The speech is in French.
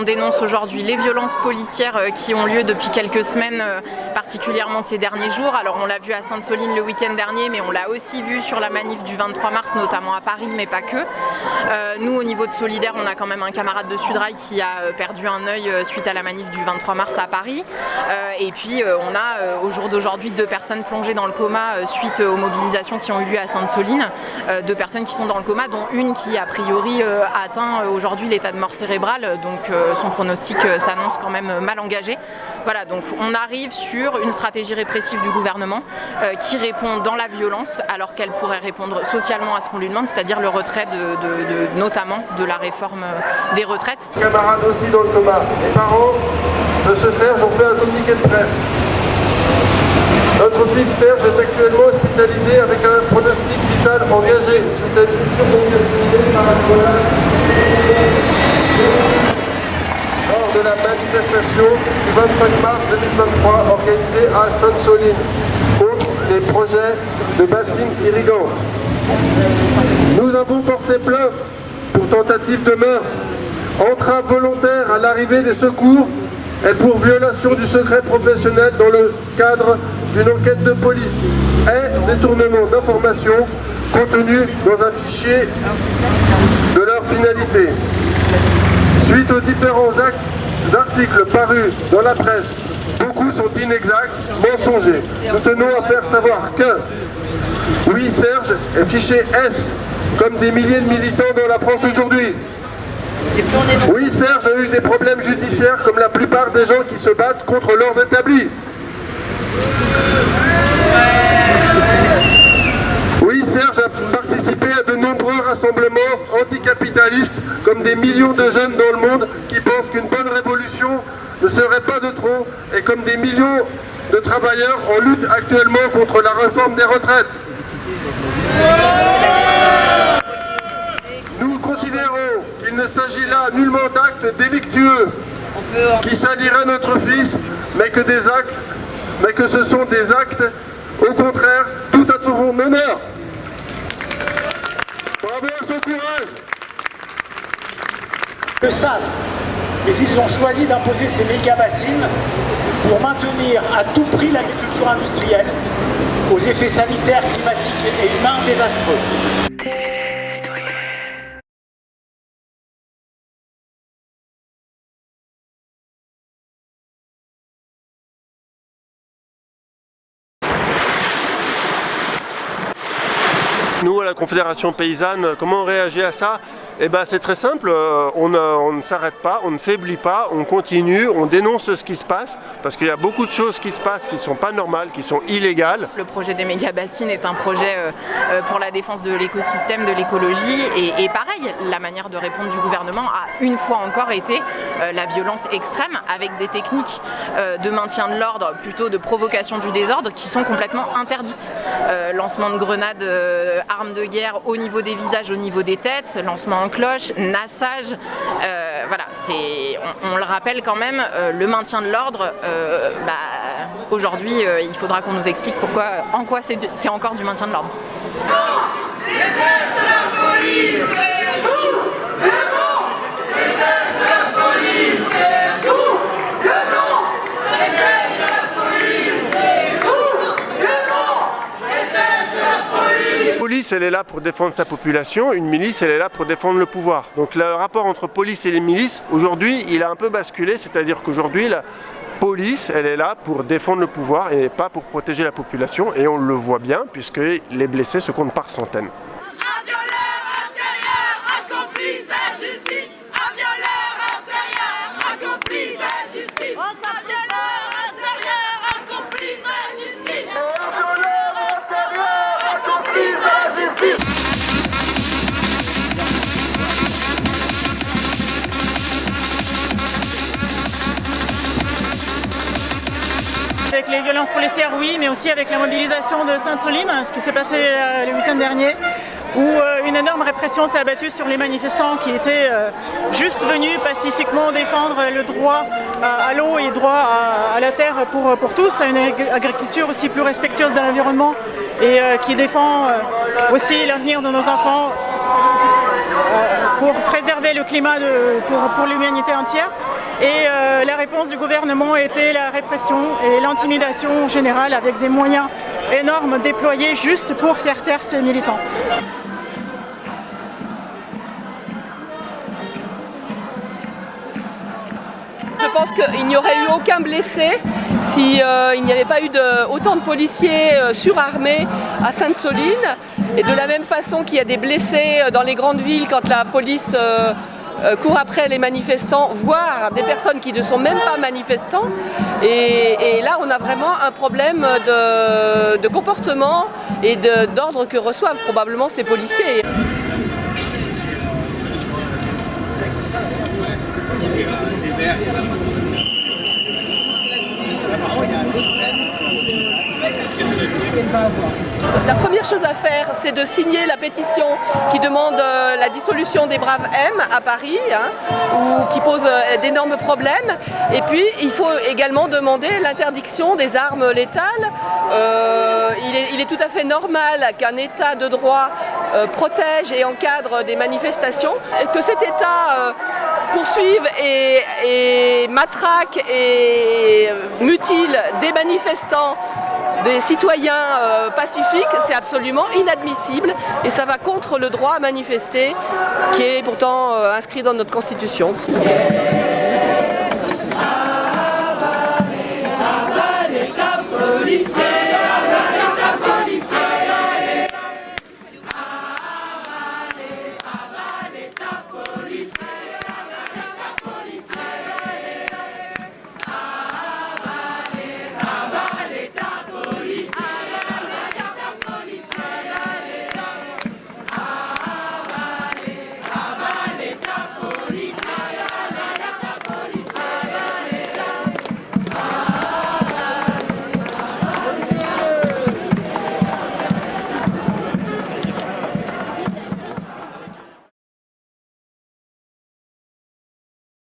dénonce aujourd'hui les violences policières qui ont lieu depuis quelques semaines, particulièrement ces derniers jours. Alors on l'a vu à Sainte-Soline le week-end dernier, mais on l'a aussi vu sur la manif du 23 mars, notamment à Paris, mais pas que. Nous, au niveau de Solidaires, on a quand même un camarade de Sudrail qui a perdu un œil suite à la manif du 23 mars à Paris. Et puis on a au jour d'aujourd'hui 2 personnes plongées dans le coma suite aux mobilisations qui ont eu lieu à Sainte-Soline. 2 personnes qui sont dans le coma, dont une qui a priori a atteint aujourd'hui l'état de mort cérébrale, donc son pronostic s'annonce quand même mal engagé. Voilà, donc on arrive sur une stratégie répressive du gouvernement qui répond dans la violence alors qu'elle pourrait répondre socialement à ce qu'on lui demande, c'est-à-dire le retrait notamment de la réforme des retraites. Camarades aussi dans le coma. Les parents de ce Serge ont fait un communiqué de presse. Notre fils Serge est actuellement hospitalisé avec un pronostic vital engagé. Suite à une rupture d'engagement par la colère lors de la manifestation du 25 mars 2023 organisée à Sainte-Soline contre les projets de bassines irrigantes. Nous avons porté plainte pour tentative de meurtre, entrave volontaire à l'arrivée des secours et pour violation du secret professionnel dans le cadre d'une enquête de police et détournement d'informations contenues dans un fichier de leur finalité. Suite aux différents articles parus dans la presse, beaucoup sont inexacts, mensongers. Nous tenons à faire savoir que, oui, Serge est fiché S, comme des milliers de militants dans la France aujourd'hui. Oui, Serge a eu des problèmes judiciaires comme la plupart des gens qui se battent contre l'ordre établi. Oui, Serge a participé à de nombreux rassemblements anticapitalistes comme des millions de jeunes dans le monde qui pensent qu'une bonne révolution ne serait pas de trop et comme des millions de travailleurs en lutte actuellement contre la réforme des retraites. Nous considérons qu'il ne s'agit là nullement d'actes délictueux qui saliraient notre fils, mais que ce sont des actes, au contraire, tout à son honneur. Bravo à son courage. Le savent, mais ils ont choisi d'imposer ces méga-bassines pour maintenir à tout prix l'agriculture industrielle aux effets sanitaires, climatiques et humains désastreux. Nous, à la Confédération Paysanne, comment on réagit à ça? Eh ben, c'est très simple, on ne s'arrête pas, on ne faiblit pas, on continue, on dénonce ce qui se passe, parce qu'il y a beaucoup de choses qui se passent qui ne sont pas normales, qui sont illégales. Le projet des méga-bassines est un projet pour la défense de l'écosystème, de l'écologie, et pareil, la manière de répondre du gouvernement a une fois encore été la violence extrême, avec des techniques de maintien de l'ordre, plutôt de provocation du désordre, qui sont complètement interdites. Lancement de grenades, armes de guerre au niveau des visages, au niveau des têtes, lancement en cloche, nassage, voilà, on le rappelle quand même, le maintien de l'ordre, aujourd'hui il faudra qu'on nous explique en quoi c'est encore du maintien de l'ordre. Non, déteste la police, c'est tout. Le non, déteste la police, c'est tout. Le non, déteste la police, c'est tout. Le non, déteste la police. La police, elle est là pour défendre sa population, une milice, elle est là pour défendre le pouvoir. Donc le rapport entre police et les milices, aujourd'hui, il a un peu basculé, c'est-à-dire qu'aujourd'hui, la police, elle est là pour défendre le pouvoir et pas pour protéger la population, et on le voit bien, puisque les blessés se comptent par centaines. Un violeur intérieur accomplit sa justice. Un violeur intérieur accomplit sa justice. Un violeur intérieur accomplit sa justice. Un violeur intérieur accomplit sa justice. Avec les violences policières, oui, mais aussi avec la mobilisation de Sainte-Soline, ce qui s'est passé le week-end dernier, où une énorme répression s'est abattue sur les manifestants qui étaient juste venus pacifiquement défendre le droit à l'eau et le droit à la terre pour tous, à une agriculture aussi plus respectueuse de l'environnement et qui défend aussi l'avenir de nos enfants pour préserver le climat pour l'humanité entière. Et la réponse du gouvernement a été la répression et l'intimidation générale avec des moyens énormes déployés juste pour faire taire ces militants. Je pense qu'il n'y aurait eu aucun blessé s'il n'y avait pas eu autant de policiers surarmés à Sainte-Soline. Et de la même façon qu'il y a des blessés dans les grandes villes quand la police court après les manifestants, voire des personnes qui ne sont même pas manifestants. Et là, on a vraiment un problème de comportement et d'ordre que reçoivent probablement ces policiers. La première chose à faire, c'est de signer la pétition qui demande la dissolution des Braves M à Paris, ou qui pose d'énormes problèmes. Et puis, il faut également demander l'interdiction des armes létales. Il est tout à fait normal qu'un État de droit protège et encadre des manifestations, et que cet État poursuive et matraque et mutile des manifestants, des citoyens pacifiques, c'est absolument inadmissible et ça va contre le droit à manifester qui est pourtant inscrit dans notre Constitution.